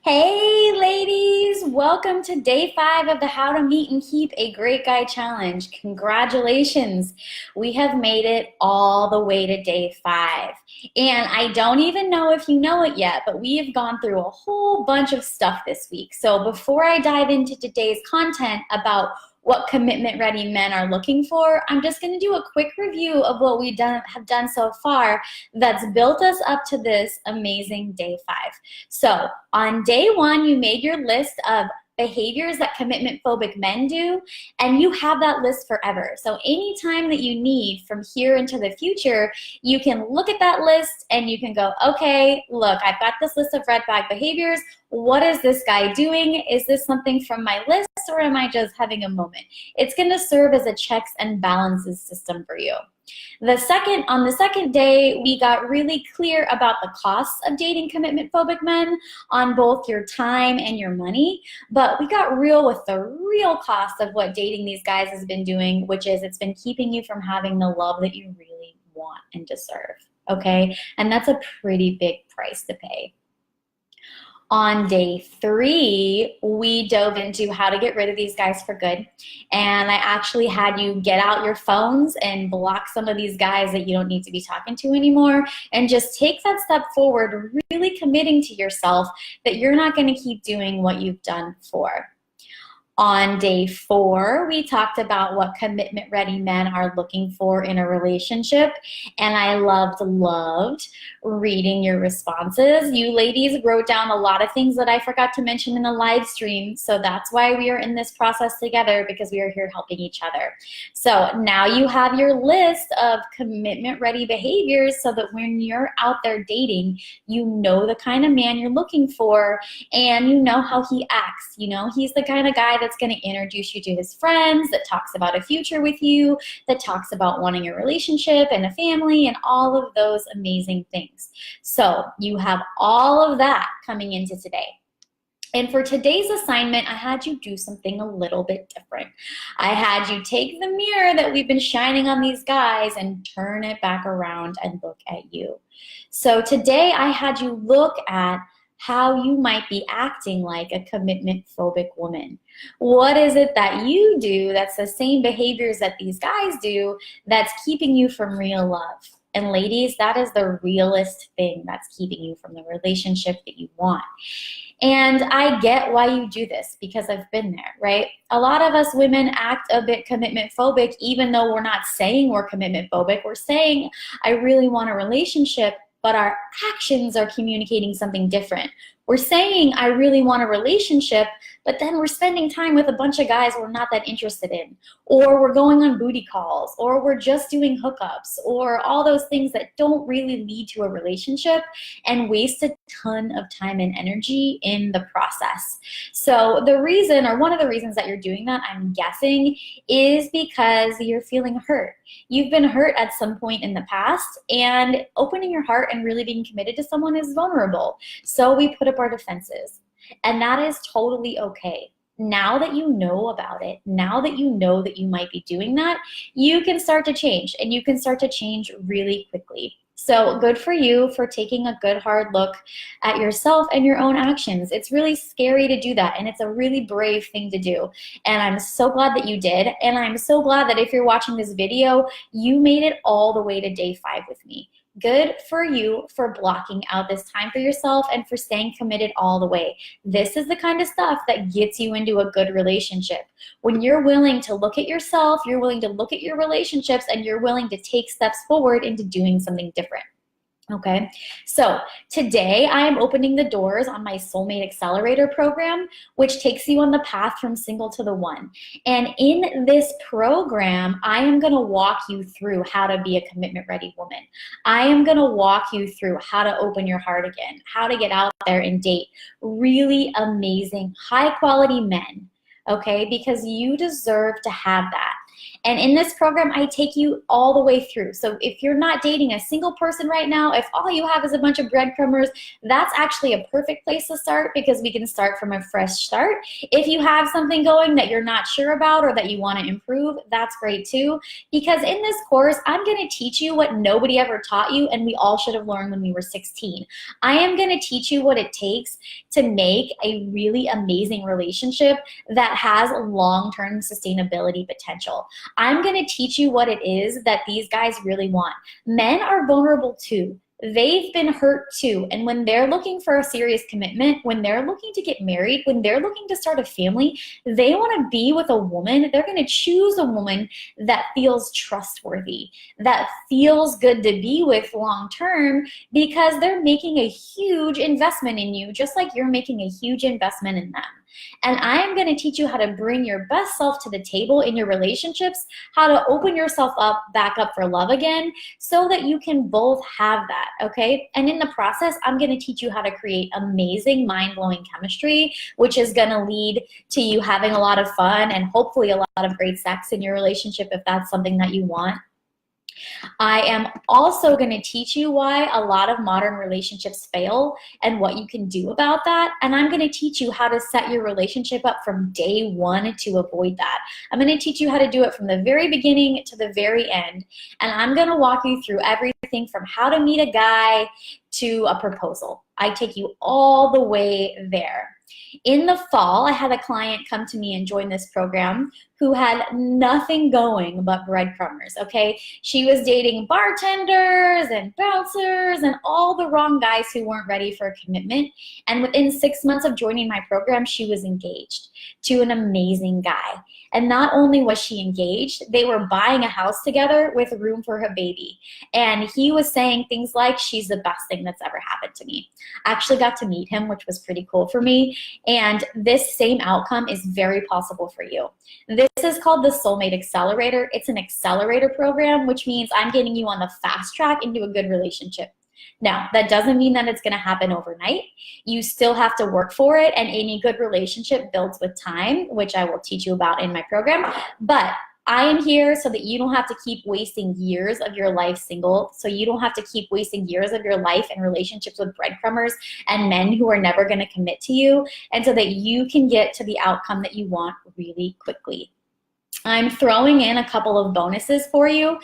Hey ladies, welcome to day 5 of the How to Meet and Keep a Great Guy Challenge. Congratulations. We have made it all the way to day 5. And I don't even know if you know it yet, but we have gone through a whole bunch of stuff this week. So before I dive into today's content about what commitment ready men are looking for, I'm just going to do a quick review of what we have done so far that's built us up to this amazing day 5. So on day 1, you made your list of behaviors that commitment phobic men do, and you have that list forever. So anytime that you need from here into the future, you can look at that list and you can go, okay, look, I've got this list of red flag behaviors. What is this guy doing? Is this something from my list, or am I just having a moment? It's going to serve as a checks and balances system for you. On the second day, we got really clear about the costs of dating commitment phobic men on both your time and your money, but we got real with the real cost of what dating these guys has been doing, which is it's been keeping you from having the love that you really want and deserve, okay? And that's a pretty big price to pay. On day 3, we dove into how to get rid of these guys for good. And I actually had you get out your phones and block some of these guys that you don't need to be talking to anymore, and just take that step forward, really committing to yourself that you're not going to keep doing what you've done before. On day 4, we talked about what commitment-ready men are looking for in a relationship, and I loved reading your responses. You ladies wrote down a lot of things that I forgot to mention in the live stream, so that's why we are in this process together, because we are here helping each other. So now you have your list of commitment-ready behaviors so that when you're out there dating, you know the kind of man you're looking for, and you know how he acts. You know, he's the kind of guy that's going to introduce you to his friends, that talks about a future with you, that talks about wanting a relationship and a family and all of those amazing things. So you have all of that coming into today. And for today's assignment, I had you do something a little bit different. I had you take the mirror that we've been shining on these guys and turn it back around and look at you. So today I had you look at how you might be acting like a commitment phobic woman. What is it that you do that's the same behaviors that these guys do that's keeping you from real love? And ladies, that is the realest thing that's keeping you from the relationship that you want. And I get why you do this, because I've been there, right? A lot of us women act a bit commitment phobic, even though we're not saying we're commitment phobic. We're saying, I really want a relationship, but our actions are communicating something different. We're saying, I really want a relationship, but then we're spending time with a bunch of guys we're not that interested in, or we're going on booty calls, or we're just doing hookups, or all those things that don't really lead to a relationship and waste a ton of time and energy in the process. So the reason, or one of the reasons that you're doing that, I'm guessing, is because you're feeling hurt. You've been hurt at some point in the past, and opening your heart and really being committed to someone is vulnerable. So we put up our defenses, and that is totally okay. Now that you know about it, now that you know that you might be doing that, you can start to change, and you can start to change really quickly. So good for you for taking a good hard look at yourself and your own actions. It's really scary to do that, and it's a really brave thing to do. And I'm so glad that you did, and I'm so glad that if you're watching this video, you made it all the way to day 5 with me. Good for you for blocking out this time for yourself and for staying committed all the way. This is the kind of stuff that gets you into a good relationship. When you're willing to look at yourself, you're willing to look at your relationships, and you're willing to take steps forward into doing something different. Okay, so today I am opening the doors on my Soulmate Accelerator program, which takes you on the path from single to the one. And in this program, I am going to walk you through how to be a commitment ready woman. I am going to walk you through how to open your heart again, how to get out there and date really amazing, high quality men. Okay, because you deserve to have that. And in this program, I take you all the way through. So if you're not dating a single person right now, if all you have is a bunch of breadcrumbers, that's actually a perfect place to start because we can start from a fresh start. If you have something going that you're not sure about or that you want to improve, that's great too. Because in this course, I'm going to teach you what nobody ever taught you and we all should have learned when we were 16. I am going to teach you what it takes to make a really amazing relationship that has long-term sustainability potential. I'm going to teach you what it is that these guys really want. Men are vulnerable too. They've been hurt too. And when they're looking for a serious commitment, when they're looking to get married, when they're looking to start a family, they want to be with a woman. They're going to choose a woman that feels trustworthy, that feels good to be with long term because they're making a huge investment in you, just like you're making a huge investment in them. And I am going to teach you how to bring your best self to the table in your relationships, how to open yourself up, back up for love again, so that you can both have that, okay? And in the process, I'm going to teach you how to create amazing, mind-blowing chemistry, which is going to lead to you having a lot of fun and hopefully a lot of great sex in your relationship if that's something that you want. I am also going to teach you why a lot of modern relationships fail and what you can do about that. And I'm going to teach you how to set your relationship up from day one to avoid that. I'm going to teach you how to do it from the very beginning to the very end. And I'm going to walk you through everything from how to meet a guy to a proposal. I take you all the way there. In the fall, I had a client come to me and join this program who had nothing going but breadcrumbers, okay? She was dating bartenders and bouncers and all the wrong guys who weren't ready for a commitment. And within 6 months of joining my program, she was engaged to an amazing guy. And not only was she engaged, they were buying a house together with room for her baby. And he was saying things like, she's the best thing that's ever happened to me. I actually got to meet him, which was pretty cool for me. And this same outcome is very possible for you. This is called the Soulmate Accelerator. It's an accelerator program, which means I'm getting you on the fast track into a good relationship. Now, that doesn't mean that it's going to happen overnight. You still have to work for it, and any good relationship builds with time, which I will teach you about in my program. But I am here so that you don't have to keep wasting years of your life single, so you don't have to keep wasting years of your life in relationships with breadcrumbers and men who are never going to commit to you, and so that you can get to the outcome that you want really quickly. I'm throwing in a couple of bonuses for you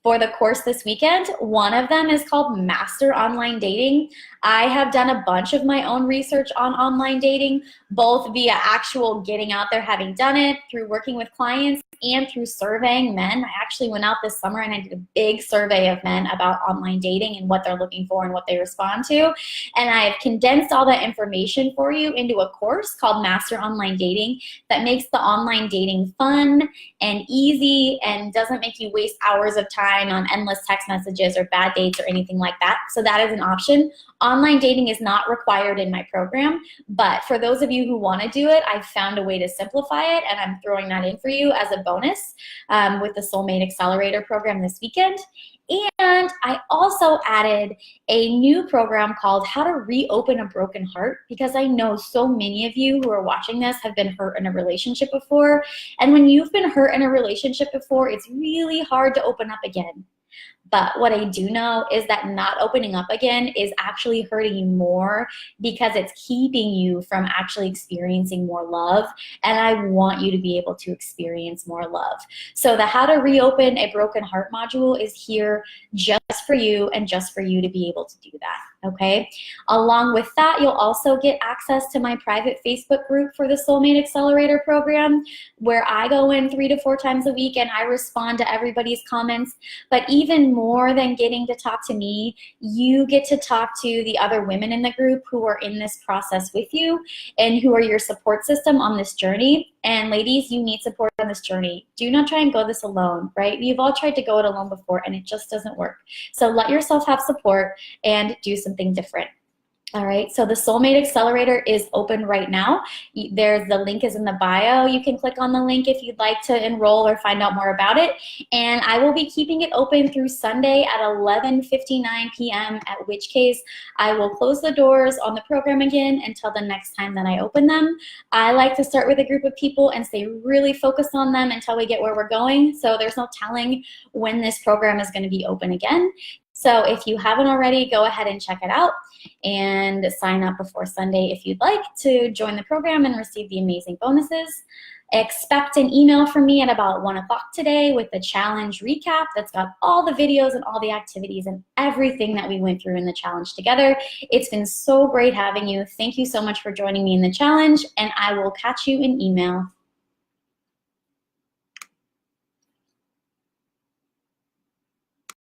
for the course this weekend. One of them is called Master Online Dating. I have done a bunch of my own research on online dating, both via actual getting out there, having done it, through working with clients, and through surveying men. I actually went out this summer and I did a big survey of men about online dating and what they're looking for and what they respond to. And I've condensed all that information for you into a course called Master Online Dating that makes the online dating fun and easy and doesn't make you waste hours of time on endless text messages or bad dates or anything like that. So that is an option. Online dating is not required in my program, but for those of you who want to do it, I've found a way to simplify it, and I'm throwing that in for you as a bonus with the Soulmate Accelerator program this weekend. And I also added a new program called How to Reopen a Broken Heart, because I know so many of you who are watching this have been hurt in a relationship before. And when you've been hurt in a relationship before, it's really hard to open up again. But what I do know is that not opening up again is actually hurting you more because it's keeping you from actually experiencing more love. And I want you to be able to experience more love. So the How to Reopen a Broken Heart module is here just for you and just for you to be able to do that. Okay. Along with that, you'll also get access to my private Facebook group for the Soulmate Accelerator program, where I go in 3 to 4 times a week and I respond to everybody's comments. But even more than getting to talk to me, you get to talk to the other women in the group who are in this process with you and who are your support system on this journey. And ladies, you need support on this journey. Do not try and go this alone, right? You've all tried to go it alone before and it just doesn't work. So let yourself have support and do something different. All right, so the Soulmate Accelerator is open right now. The link is in the bio. You can click on the link if you'd like to enroll or find out more about it. And I will be keeping it open through Sunday at 11:59 p.m., at which case I will close the doors on the program again until the next time that I open them. I like to start with a group of people and stay really focused on them until we get where we're going. So there's no telling when this program is going to be open again. So if you haven't already, go ahead and check it out and sign up before Sunday if you'd like to join the program and receive the amazing bonuses. Expect an email from me at about 1 o'clock today with the challenge recap that's got all the videos and all the activities and everything that we went through in the challenge together. It's been so great having you. Thank you so much for joining me in the challenge, and I will catch you in email.